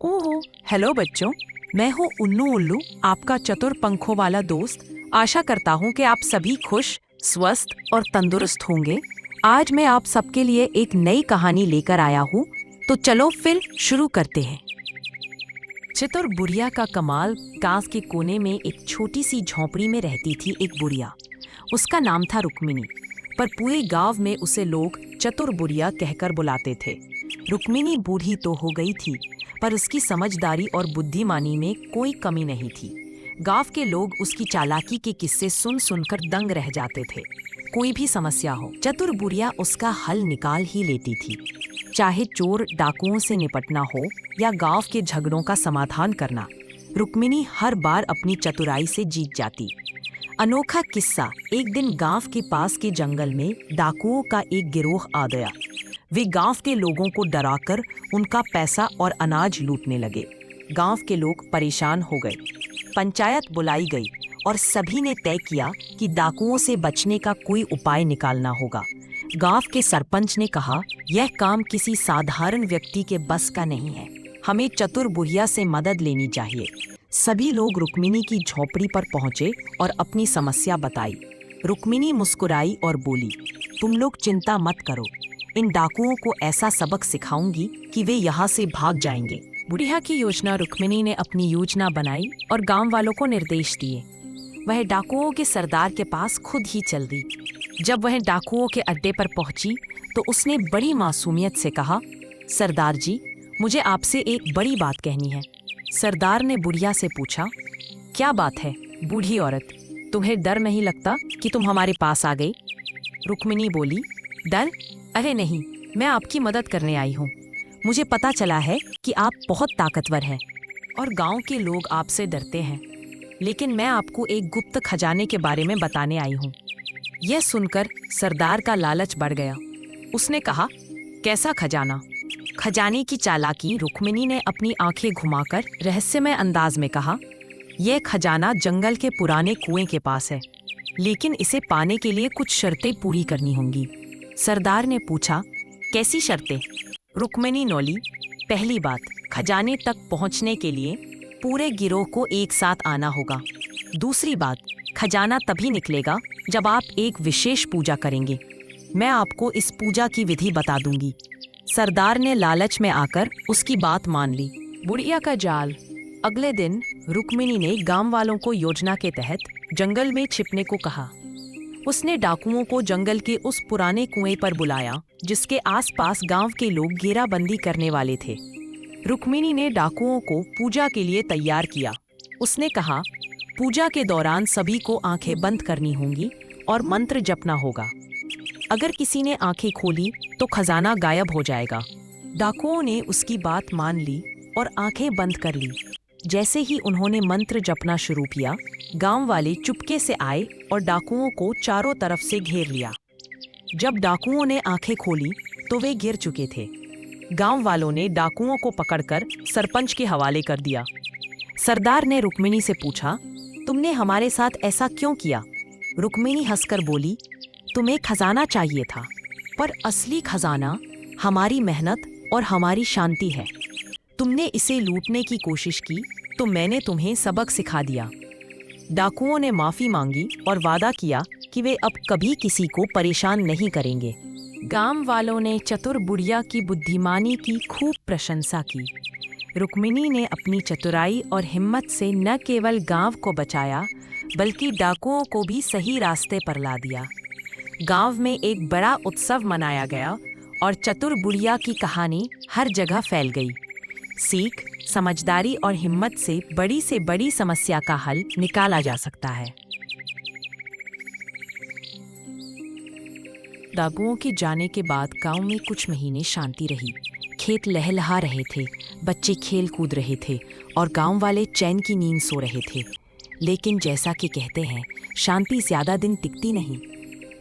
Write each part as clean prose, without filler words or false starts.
ओहो, हेलो बच्चों। मैं हूँ उन्नू उल्लू, आपका चतुर पंखों वाला दोस्त। आशा करता हूँ कि आप सभी खुश, स्वस्थ और तंदुरुस्त होंगे। आज मैं आप सबके लिए एक नई कहानी लेकर आया हूँ, तो चलो फिर शुरू करते हैं। चतुर बुढ़िया का कमाल। गांव के कोने में एक छोटी सी झोंपड़ी में रहती थी एक बुढ़िया। उसका नाम था रुक्मिणी, पर पूरे गांव में उसे लोग चतुर बुढ़िया कहकर बुलाते थे। रुक्मिणी बूढ़ी तो हो गई थी, पर उसकी समझदारी और बुद्धिमानी में कोई कमी नहीं थी। गांव के लोग उसकी चालाकी के किस्से सुन सुनकर दंग रह जाते थे। कोई भी समस्या हो, चतुर बुढ़िया उसका हल निकाल ही लेती थी। चाहे चोर डाकुओं से निपटना हो या गांव के झगड़ों का समाधान करना, रुक्मिणी हर बार अपनी चतुराई से जीत जाती। अनोखा किस्सा। एक दिन गांव के पास के जंगल में डाकुओं का एक गिरोह आ गया। वे गांव के लोगों को डराकर उनका पैसा और अनाज लूटने लगे। गांव के लोग परेशान हो गए। पंचायत बुलाई गई और सभी ने तय किया कि डाकुओं से बचने का कोई उपाय निकालना होगा। गांव के सरपंच ने कहा, यह काम किसी साधारण व्यक्ति के बस का नहीं है, हमें चतुर बुढ़िया से मदद लेनी चाहिए। सभी लोग रुक्मिणी की झोपड़ी पर पहुंचे और अपनी समस्या बताई। रुक्मिणी मुस्कुराई और बोली, तुम लोग चिंता मत करो, इन डाकुओं को ऐसा सबक सिखाऊंगी कि वे यहाँ से भाग जाएंगे। बुढ़िया की योजना। रुक्मिणी ने अपनी योजना बनाई और गांव वालों को निर्देश दिए। वह डाकुओं के सरदार के पास खुद ही चल दी। जब वह डाकुओं के अड्डे पर पहुंची तो उसने बड़ी मासूमियत से कहा, सरदार जी, मुझे आपसे एक बड़ी बात कहनी है। सरदार ने बुढ़िया से पूछा, क्या बात है बूढ़ी औरत, तुम्हें डर नहीं लगता कि तुम हमारे पास आ गई? रुक्मिणी बोली, डर? अरे नहीं, मैं आपकी मदद करने आई हूँ। मुझे पता चला है कि आप बहुत ताकतवर हैं और गांव के लोग आपसे डरते हैं, लेकिन मैं आपको एक गुप्त खजाने के बारे में बताने आई हूँ। यह सुनकर सरदार का लालच बढ़ गया। उसने कहा, कैसा खजाना? खजाने की चालाकी। रुक्मिणी ने अपनी आंखें घुमाकर रहस्यमय अंदाज में कहा, यह खजाना जंगल के पुराने कुएं के पास है, लेकिन इसे पाने के लिए कुछ शर्तें पूरी करनी होंगी। सरदार ने पूछा, कैसी शर्तें? रुक्मिणी नौली, पहली बात, खजाने तक पहुंचने के लिए पूरे गिरोह को एक साथ आना होगा। दूसरी बात, खजाना तभी निकलेगा जब आप एक विशेष पूजा करेंगे। मैं आपको इस पूजा की विधि बता दूंगी। सरदार ने लालच में आकर उसकी बात मान ली। बुढ़िया का जाल। अगले दिन रुक्मिणी ने गांव वालों को योजना के तहत जंगल में छिपने को कहा। उसने डाकुओं को जंगल के उस पुराने कुएं पर बुलाया जिसके आसपास गांव के लोग घेराबंदी करने वाले थे। रुक्मिणी ने डाकुओं को पूजा के लिए तैयार किया। उसने कहा, पूजा के दौरान सभी को आंखें बंद करनी होंगी और मंत्र जपना होगा। अगर किसी ने आंखें खोली तो खजाना गायब हो जाएगा। डाकुओं ने उसकी बात मान ली और आंखें बंद कर ली। जैसे ही उन्होंने मंत्र जपना शुरू किया, गांव वाले चुपके से आए और डाकुओं को चारों तरफ से घेर लिया। जब डाकुओं ने आंखें खोली तो वे गिर चुके थे। गांव वालों ने डाकुओं को पकड़कर सरपंच के हवाले कर दिया। सरदार ने रुक्मिणी से पूछा, तुमने हमारे साथ ऐसा क्यों किया? रुक्मिणी हंसकर बोली, तुम्हें खजाना चाहिए था, पर असली खजाना हमारी मेहनत और हमारी शांति है। तुमने इसे लूटने की कोशिश की तो मैंने तुम्हें सबक सिखा दिया। डाकुओं ने माफी मांगी और वादा किया कि वे अब कभी किसी को परेशान नहीं करेंगे। गांव वालों ने चतुर बुढ़िया की बुद्धिमानी की खूब प्रशंसा की। रुक्मिणी ने अपनी चतुराई और हिम्मत से न केवल गांव को बचाया, बल्कि डाकुओं को भी सही रास्ते पर ला दिया। गांव में एक बड़ा उत्सव मनाया गया और चतुर बुढ़िया की कहानी हर जगह फैल गई। सीख, समझदारी और हिम्मत से बड़ी समस्या का हल निकाला जा सकता है। डाकुओं के जाने के बाद गांव में कुछ महीने शांति रही। खेत लहलहा रहे थे, बच्चे खेल कूद रहे थे और गांव वाले चैन की नींद सो रहे थे। लेकिन जैसा कि कहते हैं, शांति ज्यादा दिन टिकती नहीं।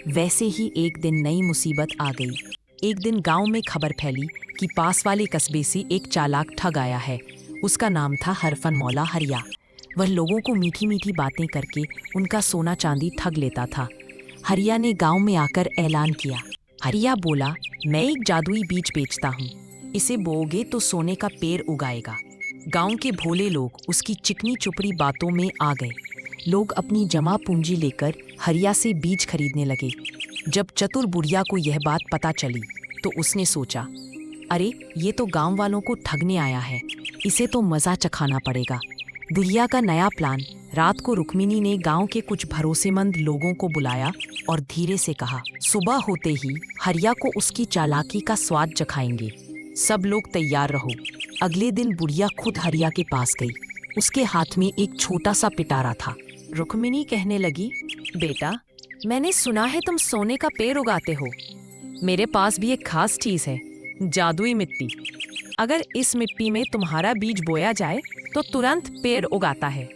वैसे ही एक दिन नई मुसीबत आ गई। एक दिन गांव में खबर फैली कि पास वाले कस्बे से एक चालाक ठग आया है। उसका नाम था हरफन मौला हरिया। वह लोगों को मीठी मीठी बातें करके उनका सोना चांदी ठग लेता था। हरिया ने गांव में आकर ऐलान किया। हरिया बोला, मैं एक जादुई बीज बेचता हूँ, इसे बोओगे तो सोने का पेड़ उगाएगा। गांव के भोले लोग उसकी चिकनी चुपड़ी बातों में आ गए। लोग अपनी जमा पूंजी लेकर हरिया से बीज खरीदने लगे। जब चतुर बुढ़िया को यह बात पता चली तो उसने सोचा, अरे ये तो गांव वालों को ठगने आया है, इसे तो मज़ा चखाना पड़ेगा। बुढ़िया का नया प्लान। रात को रुक्मिणी ने गांव के कुछ भरोसेमंद लोगों को बुलाया और धीरे से कहा, सुबह होते ही हरिया को उसकी चालाकी का स्वाद चखाएंगे। सब लोग तैयार रहो। अगले दिन बुढ़िया खुद हरिया के पास गई। उसके हाथ में एक छोटा सा पिटारा था। रुक्मिणी कहने लगी, बेटा, मैंने सुना है तुम सोने का पेड़ उगाते हो। मेरे पास भी एक खास चीज है, जादुई मिट्टी। अगर इस मिट्टी में तुम्हारा बीज बोया जाए तो तुरंत पेड़ उगाता है।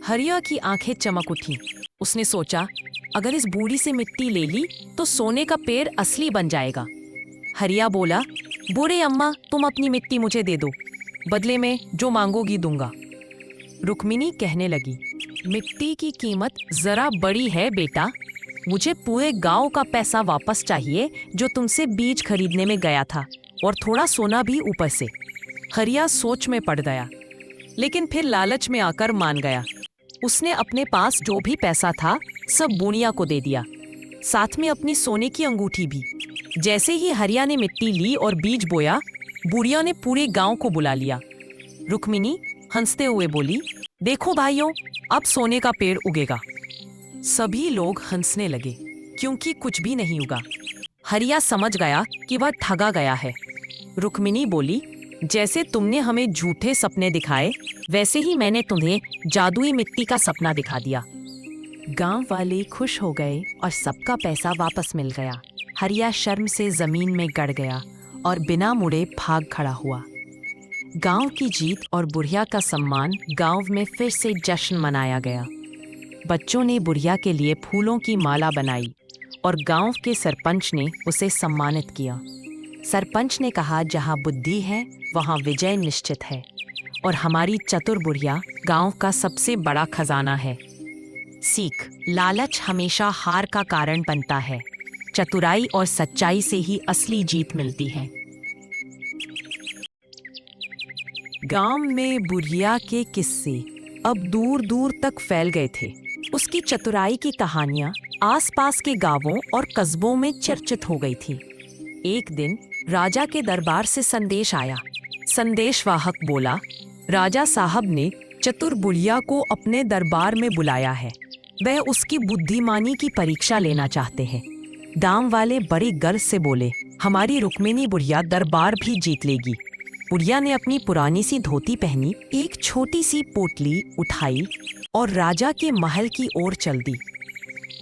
हरिया की आंखें चमक उठी। उसने सोचा, अगर इस बूढ़ी से मिट्टी ले ली तो सोने का पेड़ असली बन जाएगा। हरिया बोला, बूढ़े अम्मा, तुम अपनी मिट्टी मुझे दे दो, बदले में जो मांगोगी दूंगा। रुक्मिणी कहने लगी, मिट्टी की कीमत जरा बड़ी है बेटा, मुझे पूरे गांव का पैसा वापस चाहिए जो तुमसे बीज खरीदने में गया था, और थोड़ा सोना भी ऊपर से। हरिया सोच में पड़ गया, लेकिन फिर लालच में आकर मान गया। उसने अपने पास जो भी पैसा था सब बुढ़िया को दे दिया, साथ में अपनी सोने की अंगूठी भी। जैसे ही हरिया ने मिट्टी ली और बीज बोया, बुढ़िया ने पूरे गांव को बुला लिया। रुक्मिणी हंसते हुए बोली, देखो भाइयों, अब सोने का पेड़ उगेगा। सभी लोग हंसने लगे क्योंकि कुछ भी नहीं उगा। हरिया समझ गया कि वह ठगा गया है। रुक्मिणी बोली, जैसे तुमने हमें झूठे सपने दिखाए, वैसे ही मैंने तुम्हें जादुई मिट्टी का सपना दिखा दिया। गांव वाले खुश हो गए और सबका पैसा वापस मिल गया। हरिया शर्म से जमीन में गड़ गया और बिना मुड़े भाग खड़ा हुआ। गांव की जीत और बुढ़िया का सम्मान गांव में फिर से जश्न मनाया गया। बच्चों ने बुढ़िया के लिए फूलों की माला बनाई और गांव के सरपंच ने उसे सम्मानित किया। सरपंच ने कहा, जहां बुद्धि है वहां विजय निश्चित है, और हमारी चतुर बुढ़िया गांव का सबसे बड़ा खजाना है। सीख, लालच हमेशा हार का कारण बनता है। चतुराई और सच्चाई से ही असली जीत मिलती है। गांव में बुढ़िया के किस्से अब दूर दूर तक फैल गए थे। उसकी चतुराई की कहानियां आसपास के गांवों और कस्बों में चर्चित हो गई थी। एक दिन राजा के दरबार से संदेश आया। संदेशवाहक बोला, राजा साहब ने चतुर बुढ़िया को अपने दरबार में बुलाया है। वह उसकी बुद्धिमानी की परीक्षा लेना चाहते हैं। गांव वाले बड़े गर्व से बोले, हमारी रुक्मिणी बुढ़िया दरबार भी जीत लेगी। बुढ़िया ने अपनी पुरानी सी धोती पहनी, एक छोटी सी पोटली उठाई और राजा के महल की ओर चल दी।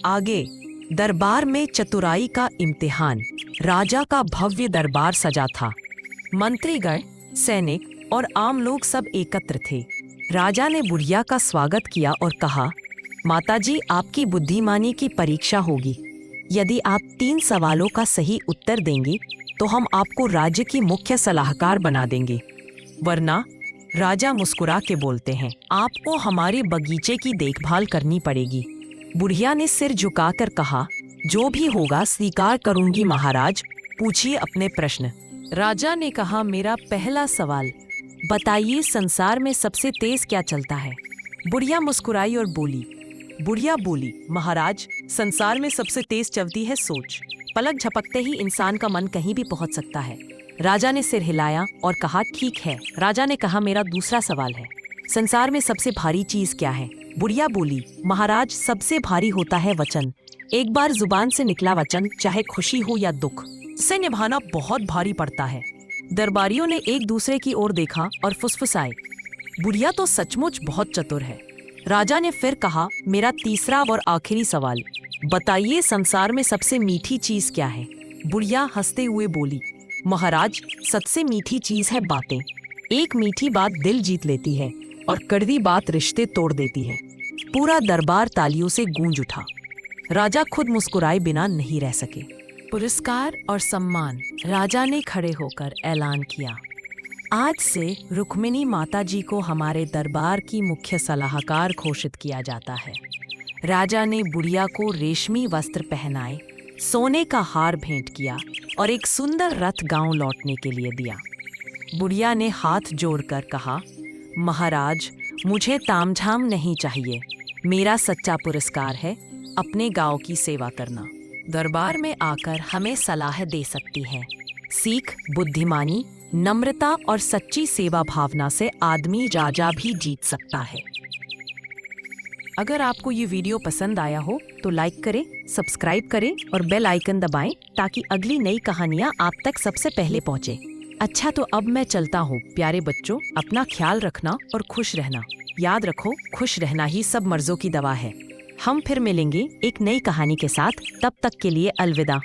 आगे दरबार में चतुराई का इम्तिहान। राजा का भव्य दरबार सजा था। मंत्रीगण, सैनिक और आम लोग सब एकत्र थे। राजा ने बुढ़िया का स्वागत किया और कहा, माताजी, आपकी बुद्धिमानी की परीक्षा होगी। यदि आप 3 सवालों का सही उत्तर देंगी तो हम आपको राज्य की मुख्य सलाहकार बना देंगे, वरना राजा मुस्कुरा के बोलते हैं, आपको हमारे बगीचे की देखभाल करनी पड़ेगी। बुढ़िया ने सिर झुकाकर कहा, जो भी होगा स्वीकार करूंगी महाराज, पूछिए अपने प्रश्न। राजा ने कहा, मेरा पहला सवाल, बताइए संसार में सबसे तेज क्या चलता है। बुढ़िया मुस्कुराई और बोली, महाराज, संसार में सबसे तेज चलती है सोच। पलक झपकते ही इंसान का मन कहीं भी पहुंच सकता है। राजा ने सिर हिलाया और कहा, ठीक है। राजा ने कहा, मेरा दूसरा सवाल है, संसार में सबसे भारी चीज क्या है। बुढ़िया बोली, महाराज, सबसे भारी होता है वचन। एक बार जुबान से निकला वचन, चाहे खुशी हो या दुख, उसे निभाना बहुत भारी पड़ता है। दरबारियों ने एक दूसरे की ओर देखा और फुसफुसाए, बुढ़िया तो सचमुच बहुत चतुर है। राजा ने फिर कहा, मेरा तीसरा और आखिरी सवाल, बताइए संसार में सबसे मीठी चीज क्या है। बुढ़िया हंसते हुए बोली, महाराज, सबसे मीठी चीज है बातें। एक मीठी बात दिल जीत लेती है और कड़वी बात रिश्ते तोड़ देती है। पूरा दरबार तालियों से गूंज उठा। राजा खुद मुस्कुराए बिना नहीं रह सके। पुरस्कार और सम्मान। राजा ने खड़े होकर ऐलान किया, आज से रुक्मिणी माताजी को हमारे दरबार की मुख्य सलाहकार घोषित किया जाता है। राजा ने बुढ़िया को रेशमी वस्त्र पहनाए, सोने का हार भेंट किया और एक सुंदर रथ गांव लौटने के लिए दिया। बुढ़िया ने हाथ जोड़कर कहा, महाराज, मुझे तामझाम नहीं चाहिए। मेरा सच्चा पुरस्कार है अपने गांव की सेवा करना। दरबार में आकर हमें सलाह दे सकती है। सीख, बुद्धिमानी, नम्रता और सच्ची सेवा भावना से आदमी राजा भी जीत सकता है। अगर आपको ये वीडियो पसंद आया हो तो लाइक करें, सब्सक्राइब करें और बेल आइकन दबाएं ताकि अगली नई कहानियां आप तक सबसे पहले पहुंचे। अच्छा, तो अब मैं चलता हूँ। प्यारे बच्चों, अपना ख्याल रखना और खुश रहना। याद रखो, खुश रहना ही सब मर्जों की दवा है। हम फिर मिलेंगे एक नई कहानी के साथ। तब तक के लिए अलविदा।